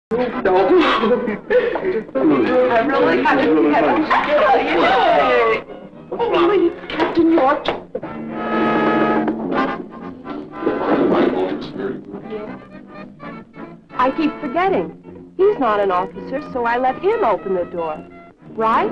No. I really got to get it. Oh, it's Captain York. I keep forgetting. He's not an officer, so I let him open the door. Right?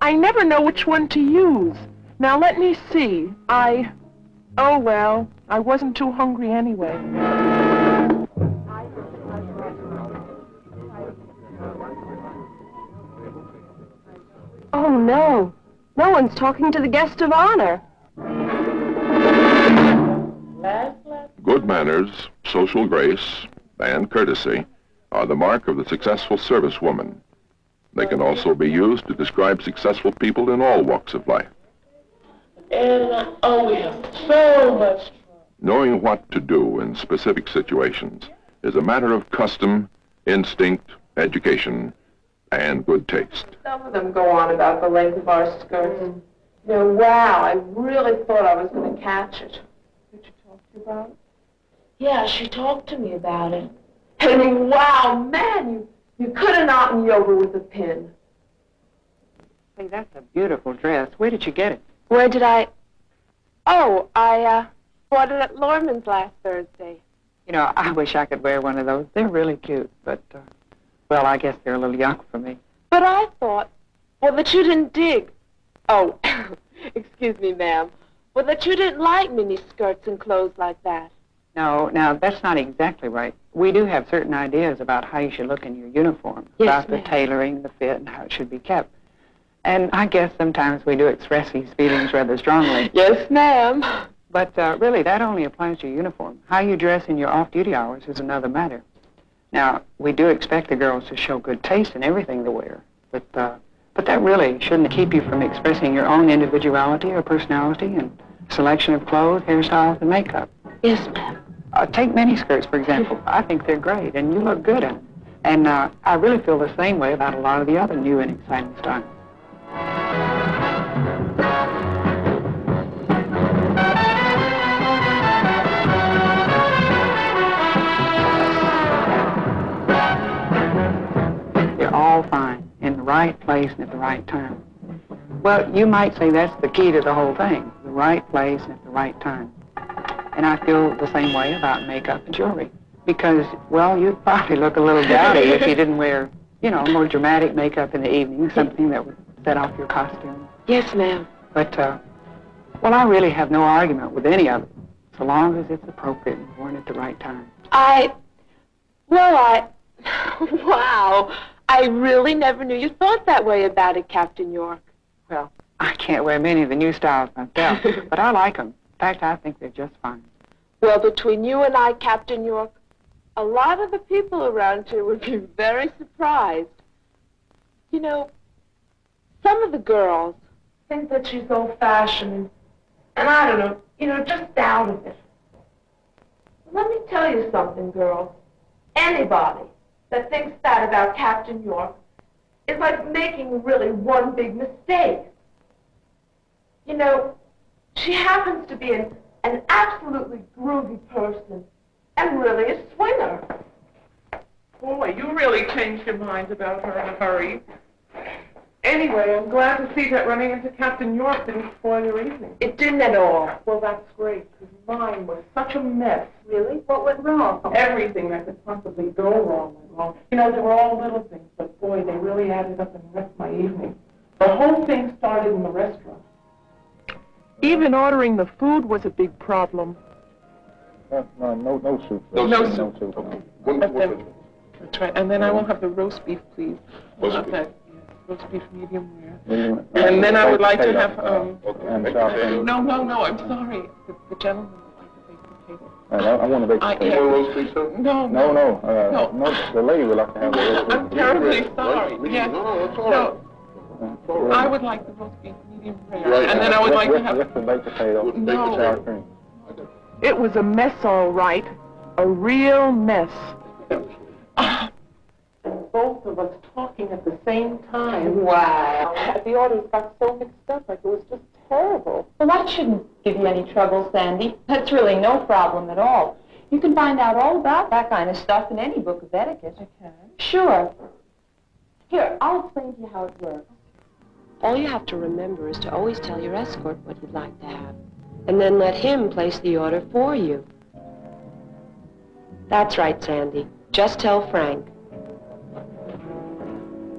I never know which one to use. Now let me see. Oh well, I wasn't too hungry anyway. Oh no, no one's talking to the guest of honor. Good manners, social grace, and courtesy are the mark of the successful servicewoman. They can also be used to describe successful people in all walks of life. And, oh, we have so much. Knowing what to do in specific situations is a matter of custom, instinct, education, and good taste. Some of them go on about the length of our skirts. You know, wow, I really thought I was going to catch it. Did she talk to you about it? Yeah, she talked to me about it. I mean, wow, man, you could have knocked me over with a pin. Say, that's a beautiful dress. Where did you get it? Where did I... Oh, I bought it at Lorman's last Thursday. You know, I wish I could wear one of those. They're really cute, but, well, I guess they're a little young for me. But I thought, well, that you didn't dig. Oh, excuse me, ma'am. Well, that you didn't like mini skirts and clothes like that. No, now, that's not exactly right. We do have certain ideas about how you should look in your uniform, Yes, about the ma'am. tailoring, the fit, and how it should be kept. And I guess sometimes we do express these feelings rather strongly. Yes, ma'am. But really, that only applies to your uniform. How you dress in your off-duty hours is another matter. Now, we do expect the girls to show good taste in everything they wear, but that really shouldn't keep you from expressing your own individuality or personality and selection of clothes, hairstyles, and makeup. Yes, ma'am. Take miniskirts, for example. I think they're great, and you look good in them. And I really feel the same way about a lot of the other new and exciting styles. They're all fine, in the right place and at the right time. Well, you might say that's the key to the whole thing, the right place and at the right time. And I feel the same way about makeup and jewelry. Because, well, you'd probably look a little dowdy if you didn't wear, you know, more dramatic makeup in the evening, something that would set off your costume. Yes, ma'am. But, well, I really have no argument with any of it, so long as it's appropriate and worn at the right time. Wow, I really never knew you thought that way about it, Captain York. Well, I can't wear many of the new styles myself, but I like them. In fact, I think they're just fine. Well, between you and I, Captain York, a lot of the people around here would be very surprised. You know, some of the girls think that she's old-fashioned, and I don't know, you know, just out of it. Let me tell you something, girls. Anybody that thinks that about Captain York is like making really one big mistake. You know, she happens to be an absolutely groovy person and really a swinger. Boy, you really changed your mind about her in a hurry. Anyway, I'm glad to see that running into Captain York didn't spoil your evening. It didn't at all. Well, that's great, because mine was such a mess. Really? What went wrong? Everything that could possibly go wrong went wrong. You know, they were all little things, but boy, they really added up and wrecked my evening. The whole thing started in the restaurant. Even ordering the food was a big problem. No soup. No soup. Okay. That's right. And then I will have the roast beef, please. Roast beef? Roast beef medium rare. And then I would like to have, And sauce. no, I'm sorry. The gentleman would like to bake potatoes. I want to bake yeah. potatoes. roast beef, sir? No. The lady would like to have the roast beef. I'm terribly sorry. Yes. No, that's all right. No, I would like the roast beef medium rare. Right. And then I would like to have... Just the baked potato. No. Sour cream. It was a mess, all right. A real mess. of us talking at the same time. Wow. The orders got so mixed up, like it was just terrible. Well, that shouldn't give you any trouble, Sandy. That's really no problem at all. You can find out all about that kind of stuff in any book of etiquette. I can? Sure. Here, I'll explain to you how it works. All you have to remember is to always tell your escort what you'd like to have, and then let him place the order for you. That's right, Sandy. Just tell Frank.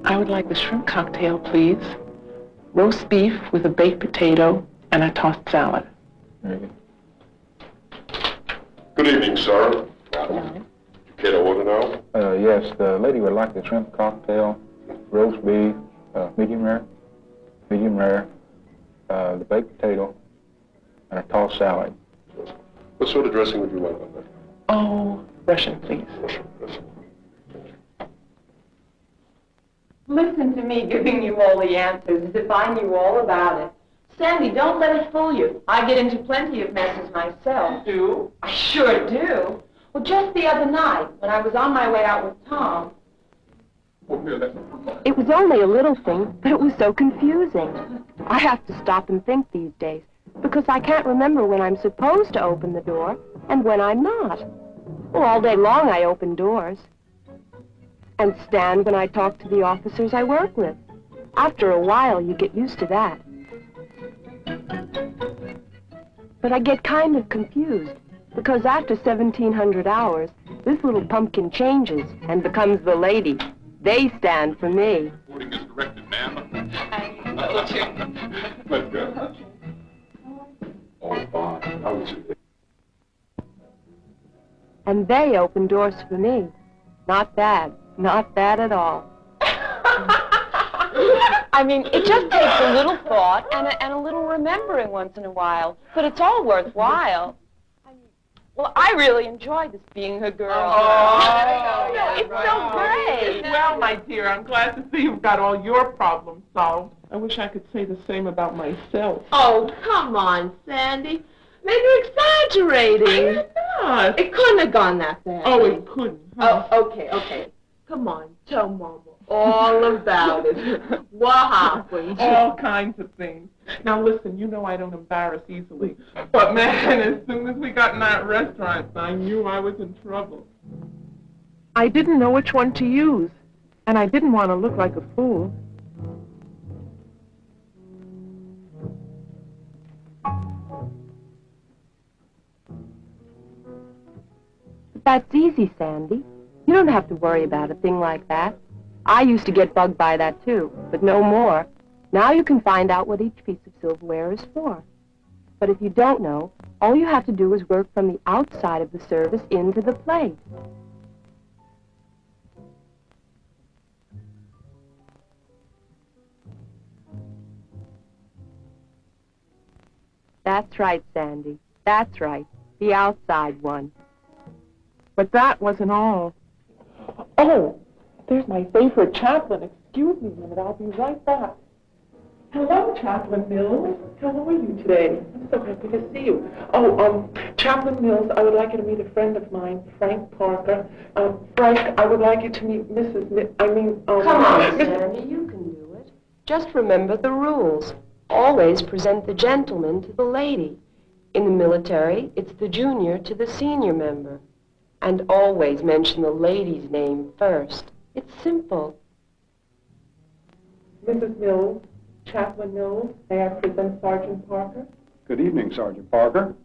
I would like the shrimp cocktail, please. Roast beef with a baked potato and a tossed salad. Very good. Good evening, sir. You care to order now? Yes, the lady would like the shrimp cocktail, roast beef, medium rare, the baked potato, and a tossed salad. What sort of dressing would you like on that? Oh, Russian, please. Russian. Listen to me giving you all the answers as if I knew all about it. Sandy, don't let it fool you. I get into plenty of messes myself. Do? I sure do. Well, just the other night, when I was on my way out with Tom. It was only a little thing, but it was so confusing. I have to stop and think these days, because I can't remember when I'm supposed to open the door and when I'm not. Well, all day long I open doors. And stand when I talk to the officers I work with. After a while, you get used to that. But I get kind of confused, because after 1,700 hours, this little pumpkin changes and becomes the lady. They stand for me. Reporting is directed, ma'am. Let's go. Oh, fine. How was it? And they open doors for me. Not bad. Not bad at all. I mean, it just takes a little thought and a little remembering once in a while. But it's all worthwhile. Well, I really enjoy this being a girl. Oh, it's so great. Well, my dear, I'm glad to see you've got all your problems solved. I wish I could say the same about myself. Oh, come on, Sandy. Maybe you're exaggerating. Not. It couldn't have gone that bad. Oh, it couldn't. Huh? Oh, okay. Come on, tell Mama all about it. What happened? All kinds of things. Now, listen, you know I don't embarrass easily. But, man, as soon as we got in that restaurant, I knew I was in trouble. I didn't know which one to use, and I didn't want to look like a fool. That's easy, Sandy. You don't have to worry about a thing like that. I used to get bugged by that, too, but no more. Now you can find out what each piece of silverware is for. But if you don't know, all you have to do is work from the outside of the service into the plate. That's right, Sandy. That's right. The outside one. But that wasn't all. Oh, there's my favorite chaplain. Excuse me a minute, I'll be right back. Hello, Chaplain Mills. How are you today? I'm so happy to see you. Oh, Chaplain Mills, I would like you to meet a friend of mine, Frank Parker. Frank, I would like you to meet Mrs. Come on, Sandy, you can do it. Just remember the rules. Always present the gentleman to the lady. In the military, it's the junior to the senior member. And always mention the lady's name first. It's simple. Mrs. Mills, Chaplain Mills, may I present Sergeant Parker? Good evening, Sergeant Parker.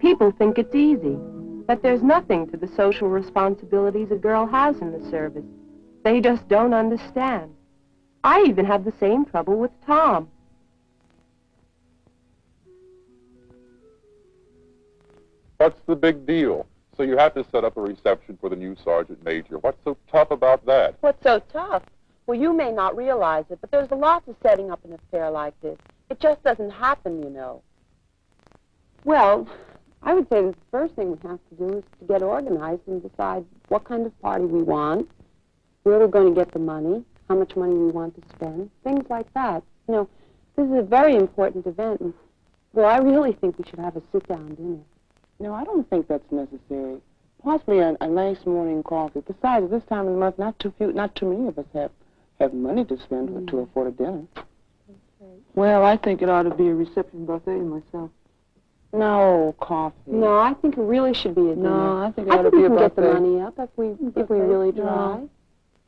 People think it's easy, but there's nothing to the social responsibilities a girl has in the service. They just don't understand. I even have the same trouble with Tom. What's the big deal? So you have to set up a reception for the new sergeant major. What's so tough about that? What's so tough? Well, you may not realize it, but there's a lot to setting up an affair like this. It just doesn't happen, you know. Well, I would say the first thing we have to do is to get organized and decide what kind of party we want, where we're going to get the money, how much money we want to spend, things like that. You know, this is a very important event, and Well, I really think we should have a sit-down dinner. No, I don't think that's necessary. Possibly a nice morning coffee. Besides, at this time of the month, not too many of us have money to spend to afford a dinner. Okay. Well, I think it ought to be a reception buffet myself. No, coffee. No, I think it really should be a dinner. No, I think it ought to be a buffet. I think we can get the money up if we really try. No.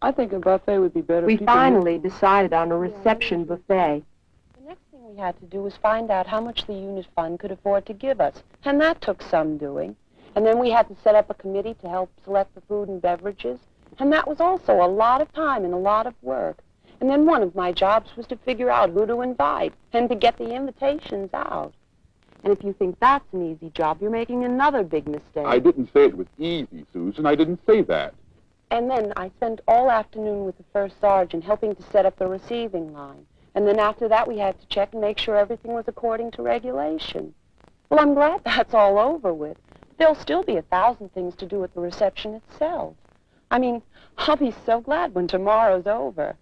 I think a buffet would be better. We finally decided on a reception buffet. The next thing we had to do was find out how much the unit fund could afford to give us, and that took some doing. And then we had to set up a committee to help select the food and beverages, and that was also a lot of time and a lot of work. And then one of my jobs was to figure out who to invite and to get the invitations out. And if you think that's an easy job, you're making another big mistake. I didn't say it was easy, Susan. I didn't say that. And then I spent all afternoon with the first sergeant helping to set up the receiving line. And then after that, we had to check and make sure everything was according to regulation. Well, I'm glad that's all over with. There'll still be 1,000 things to do at the reception itself. I mean, I'll be so glad when tomorrow's over.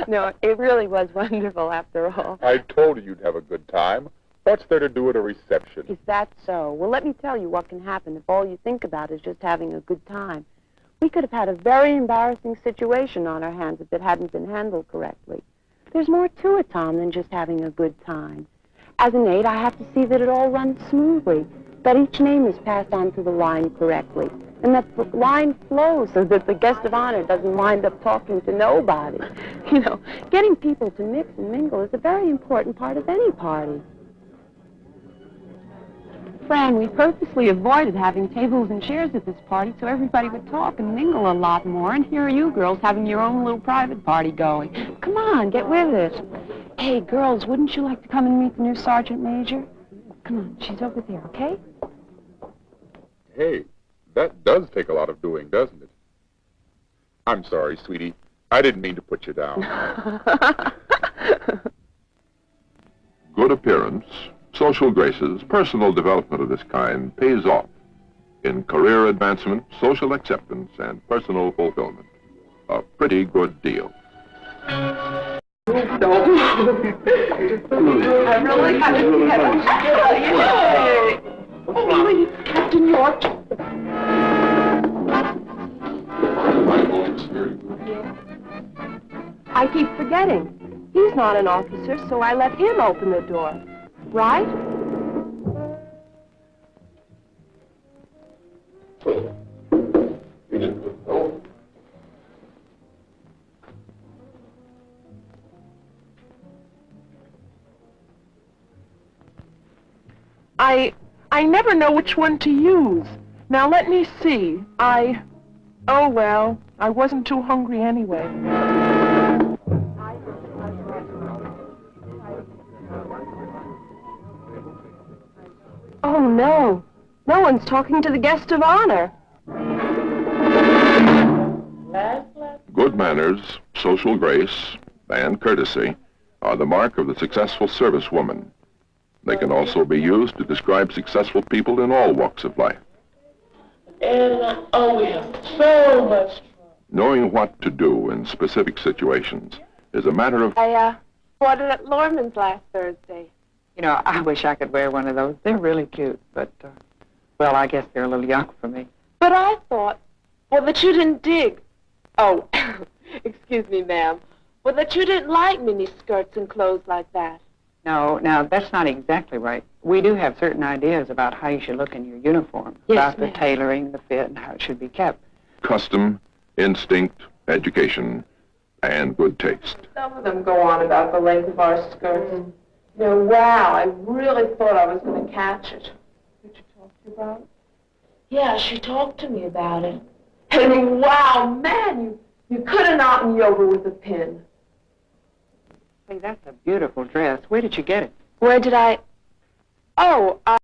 No, it really was wonderful after all. I told you you'd have a good time. What's there to do at a reception? Is that so? Well, let me tell you what can happen if all you think about is just having a good time. We could have had a very embarrassing situation on our hands if it hadn't been handled correctly. There's more to it, Tom, than just having a good time. As an aide, I have to see that it all runs smoothly, that each name is passed on to the line correctly, and that the line flows so that the guest of honor doesn't wind up talking to nobody. You know, getting people to mix and mingle is a very important part of any party. Fran, we purposely avoided having tables and chairs at this party so everybody would talk and mingle a lot more, and here are you girls having your own little private party going. Come on, get with it. Hey, girls, wouldn't you like to come and meet the new sergeant major? Come on, she's over there, okay? Hey, that does take a lot of doing, doesn't it? I'm sorry, sweetie. I didn't mean to put you down. Good appearance, social graces, personal development of this kind pays off in career advancement, social acceptance, and personal fulfillment. A pretty good deal. I really got to please, Captain York. I keep forgetting. He's not an officer, so I let him open the door. Right? I never know which one to use. Now, let me see. Oh, well, I wasn't too hungry anyway. Oh, no. No one's talking to the guest of honor. Good manners, social grace, and courtesy are the mark of the successful service woman. They can also be used to describe successful people in all walks of life. And, we have so much fun. Knowing what to do in specific situations is a matter of... I bought it at Lorman's last Thursday. You know, I wish I could wear one of those. They're really cute, but, well, I guess they're a little young for me. But I thought, well, that you didn't dig. Oh, excuse me, ma'am. Well, that you didn't like mini skirts and clothes like that. No, now, that's not exactly right. We do have certain ideas about how you should look in your uniform, yes, about the tailoring, the fit, and how it should be kept. Custom, instinct, education, and good taste. Some of them go on about the length of our skirts. You know, wow, I really thought I was going to catch it. Did she talk to you about it? Yeah, she talked to me about it. And wow, man, you could have knocked me over with a pin. Hey, that's a beautiful dress. Where did you get it? Where did I... Oh,